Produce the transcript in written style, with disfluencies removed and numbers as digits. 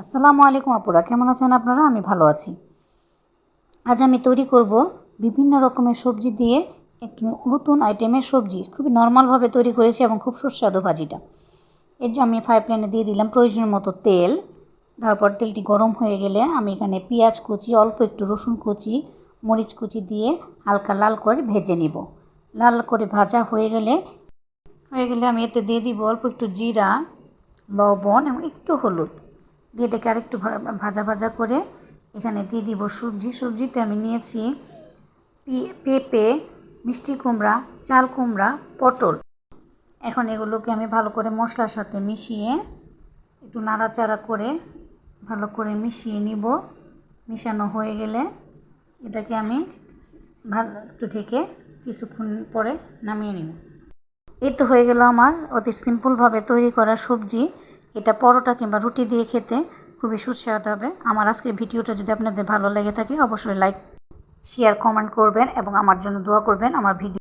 আসসালামু আলাইকুম আপুরা, কেমন আছেন আপনারা? আমি ভালো আছি। আজ আমি তৈরি করব বিভিন্ন রকমের সবজি দিয়ে একটু নতুন আইটেমের সবজি। খুবই নরমালভাবে তৈরি করেছি এবং খুব সুস্বাদু ভাজিটা। এর জন্য আমি ফ্রাই প্যানে দিয়ে দিলাম প্রয়োজন মতো তেল। তারপর তেলটি গরম হয়ে গেলে আমি এখানে পেঁয়াজ কুচি, অল্প একটু রসুন কুচি, মরিচ কুচি দিয়ে হালকা লাল করে ভেজে নিব। লাল করে ভাজা হয়ে গেলে আমি এতে দিয়ে দিব অল্প একটু জিরা, লবণ এবং একটু হলুদ দিয়ে এটাকে আরেকটু ভাজা ভাজা করে এখানে দিয়ে দিব সবজিতে আমি নিয়েছি পেঁপে, মিষ্টি কুমড়া, চাল কুমড়া, পটল। এখন এগুলোকে আমি ভালো করে মশলার সাথে মিশিয়ে একটু নাড়াচাড়া করে ভালো করে মিশিয়ে নিব। মিশানো হয়ে গেলে এটাকে আমি ভালো একটু ঢেকে কিছুক্ষণ পরে নামিয়ে নিব। এই তো হয়ে গেল আমার অতি সিম্পলভাবে তৈরি করা সবজি। এটা পরোটা কিংবা রুটি দিয়ে খেতে খুবই সুস্বাদু হবে। আমার আজকের ভিডিওটা যদি আপনাদের ভালো লেগে থাকে অবশ্যই লাইক, শেয়ার, কমেন্ট করবেন এবং আমার জন্য দোয়া করবেন। আমার ভিডিও